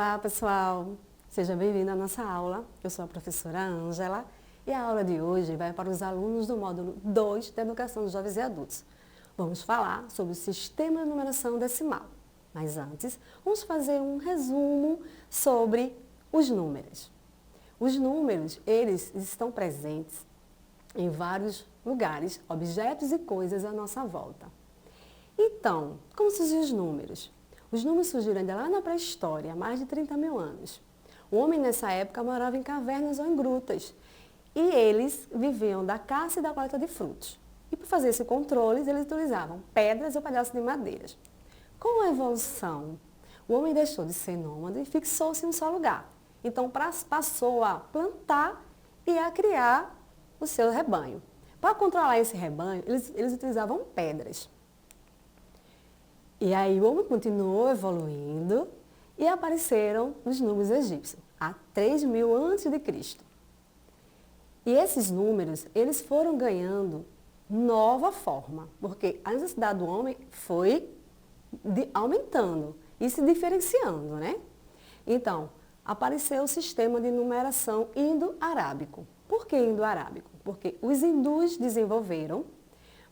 Olá, pessoal! Seja bem-vindo à nossa aula. Eu sou a professora Ângela e a aula de hoje vai para os alunos do módulo 2 da Educação dos Jovens e Adultos. Vamos falar sobre o sistema de numeração decimal. Mas antes, vamos fazer um resumo sobre os números. Os números, eles estão presentes em vários lugares, objetos e coisas à nossa volta. Então, como surgiram os números? Os números surgiram ainda lá na pré-história, há mais de 30 mil anos. O homem nessa época morava em cavernas ou em grutas e eles viviam da caça e da coleta de frutos. E para fazer esse controle, eles utilizavam pedras ou pedaços de madeiras. Com a evolução, o homem deixou de ser nômade e fixou-se em um só lugar. Então passou a plantar e a criar o seu rebanho. Para controlar esse rebanho, eles utilizavam pedras. E aí o homem continuou evoluindo e apareceram os números egípcios, há 3.000 a.C. E esses números, eles foram ganhando nova forma, porque a necessidade do homem foi aumentando e se diferenciando, né? Então, apareceu o sistema de numeração indo-arábico. Por que indo-arábico? Porque os hindus desenvolveram,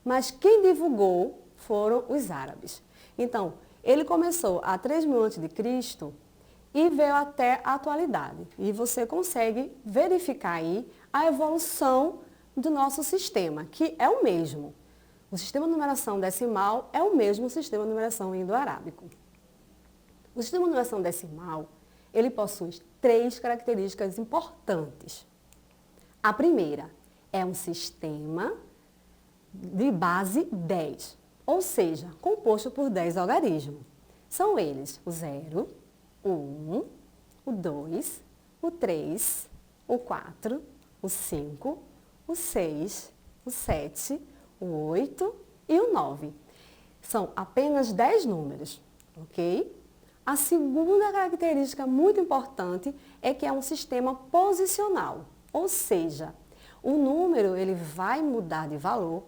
mas quem divulgou foram os árabes. Então, ele começou há 3.000 a.C. e veio até a atualidade. E você consegue verificar aí a evolução do nosso sistema, que é o mesmo. O sistema de numeração decimal é o mesmo sistema de numeração indo-arábico. O sistema de numeração decimal, ele possui 3 características importantes. A primeira é um sistema de base 10. Ou seja, composto por 10 algarismos. São eles o 0, o 1, o 2, o 3, o 4, o 5, o 6, o 7, o 8 e o 9. São apenas 10 números, ok? A segunda característica muito importante é que é um sistema posicional, ou seja, o número ele vai mudar de valor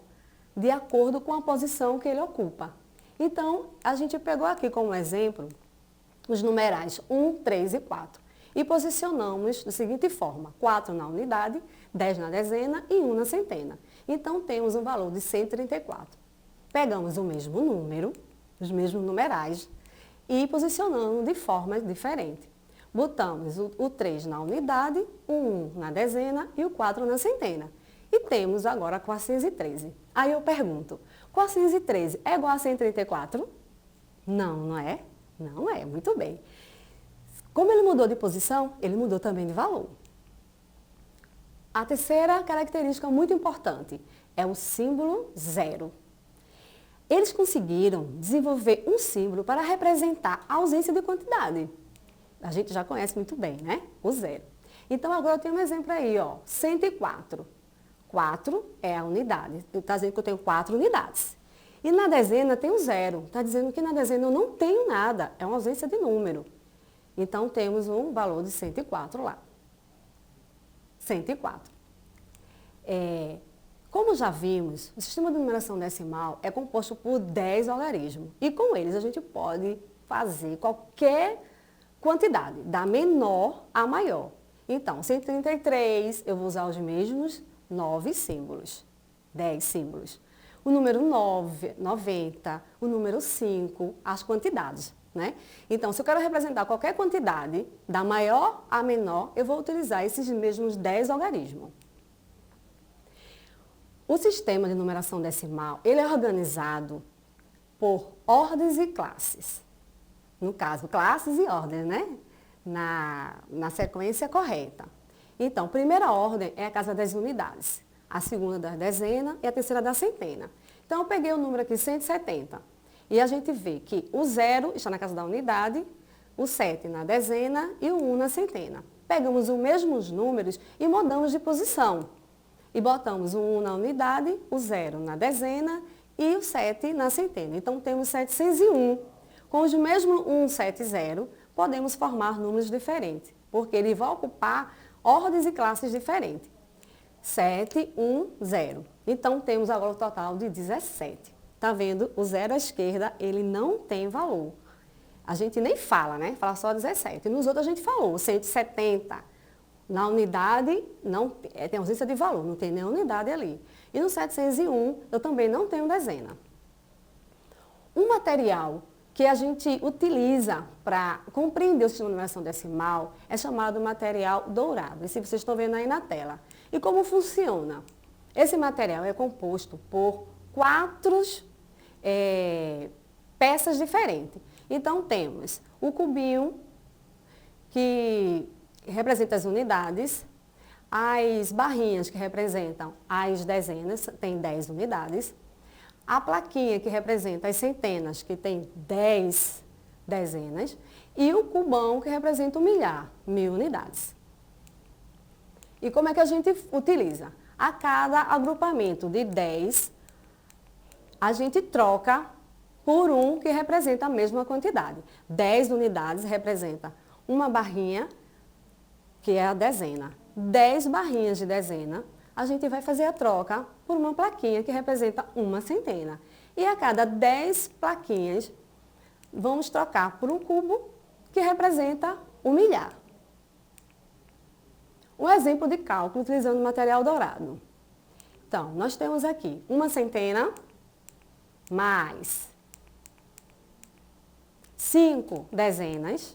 de acordo com a posição que ele ocupa. Então, a gente pegou aqui como exemplo os numerais 1, 3 e 4 e posicionamos da seguinte forma: 4 na unidade, 10 na dezena e 1 na centena. Então, temos um valor de 134. Pegamos o mesmo número, os mesmos numerais e posicionamos de forma diferente. Botamos o 3 na unidade, o 1 na dezena e o 4 na centena. E temos agora 413. Aí eu pergunto, 413 é igual a 134? Não, não é? Não é, muito bem. Como ele mudou de posição, ele mudou também de valor. A terceira característica muito importante é o símbolo 0. Eles conseguiram desenvolver um símbolo para representar a ausência de quantidade. A gente já conhece muito bem, né? O 0. Então agora eu tenho um exemplo aí, ó, 104. 4 é a unidade. Está dizendo que eu tenho 4 unidades. E na dezena tem o 0. Está dizendo que na dezena eu não tenho nada. É uma ausência de número. Então, temos um valor de 104 lá. 104. Como já vimos, o sistema de numeração decimal é composto por 10 algarismos. E com eles a gente pode fazer qualquer quantidade, da menor à maior. Então, 133, eu vou usar os mesmos 9 símbolos, 10 símbolos. O número 9, 90, o número 5, as quantidades, né? Então, se eu quero representar qualquer quantidade, da maior a menor, eu vou utilizar esses mesmos 10 algarismos. O sistema de numeração decimal, ele é organizado por ordens e classes. No caso, classes e ordens, né? Na sequência correta. Então, a primeira ordem é a casa das unidades, a segunda da dezena e a terceira da centena. Então, eu peguei o número aqui, 170. E a gente vê que o 0 está na casa da unidade, o 7 na dezena e o 1 na centena. Pegamos os mesmos números e mudamos de posição. E botamos o 1 na unidade, o 0 na dezena e o 7 na centena. Então, temos 701. Com os mesmos 170, podemos formar números diferentes, porque ele vai ocupar ordens e classes diferentes. 7, 1, 0. Então, temos agora o total de 17. Está vendo? O 0 à esquerda, ele não tem valor. A gente nem fala, né? Fala só 17. Nos outros a gente falou 170. Na unidade, não, tem ausência de valor, não tem nenhuma unidade ali. E no 701, eu também não tenho dezena. Um material que a gente utiliza para compreender o sistema de numeração decimal é chamado material dourado. Esse vocês estão vendo aí na tela. E como funciona? Esse material é composto por 4 peças diferentes. Então, temos o cubinho, que representa as unidades, as barrinhas, que representam as dezenas, tem 10 unidades, a plaquinha, que representa as centenas, que tem 10 dezenas, e o cubão, que representa o milhar, 1000 unidades. E como é que a gente utiliza? A cada agrupamento de 10, a gente troca por um que representa a mesma quantidade. 10 unidades representa uma barrinha, que é a dezena. 10 barrinhas de dezena, a gente vai fazer a troca por uma plaquinha que representa uma centena. E a cada 10 plaquinhas, vamos trocar por um cubo que representa um milhar. Um exemplo de cálculo utilizando material dourado. Então, nós temos aqui uma centena mais 5 dezenas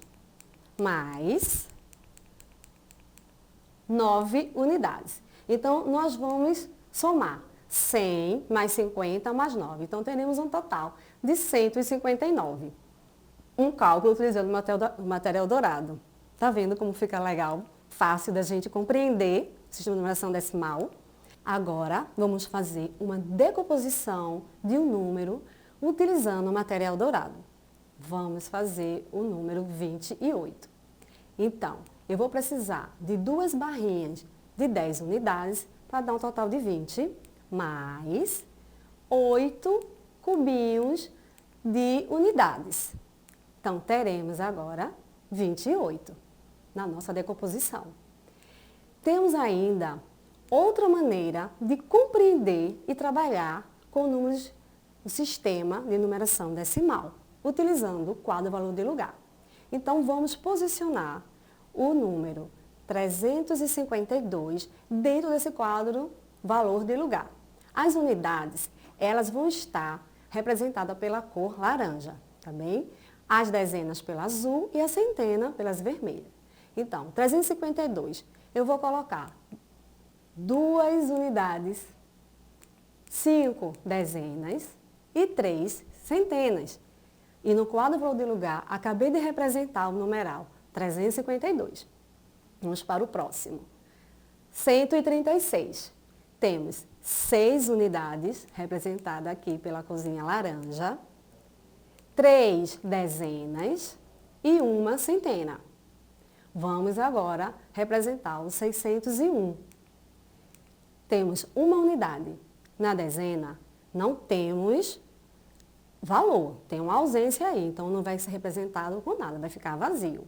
mais 9 unidades. Então, nós vamos somar 100 mais 50 mais 9. Então, teremos um total de 159. Um cálculo utilizando o material dourado. Tá vendo como fica legal? Fácil da gente compreender o sistema de numeração decimal. Agora, vamos fazer uma decomposição de um número utilizando o material dourado. Vamos fazer o número 28. Então, eu vou precisar de 2 barrinhas de 10 unidades para dar um total de 20, mais 8 cubinhos de unidades. Então, teremos agora 28 na nossa decomposição. Temos ainda outra maneira de compreender e trabalhar com números do sistema de numeração decimal, utilizando o quadro valor de lugar. Então, vamos posicionar o número 352 dentro desse quadro valor de lugar. As unidades, elas vão estar representadas pela cor laranja, tá bem? As dezenas pela azul e a centena pelas vermelhas. Então, 352, eu vou colocar 2 unidades, 5 dezenas e 3 centenas. E no quadro valor de lugar, acabei de representar o numeral 352. Vamos para o próximo. 136. Temos 6 unidades, representadas aqui pela corzinha laranja, 3 dezenas e uma centena. Vamos agora representar o 601. Temos uma unidade. Na dezena, não temos valor, tem uma ausência aí, então não vai ser representado com nada, vai ficar vazio.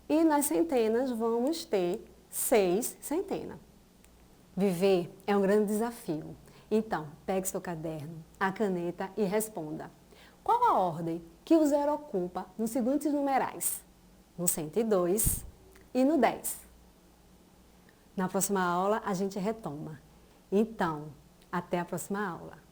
E nas centenas vamos ter 6 centenas. Viver é um grande desafio. Então, pegue seu caderno, a caneta e responda. Qual a ordem que o zero ocupa nos seguintes numerais? No 102 e no 10. Na próxima aula a gente retoma. Então, até a próxima aula.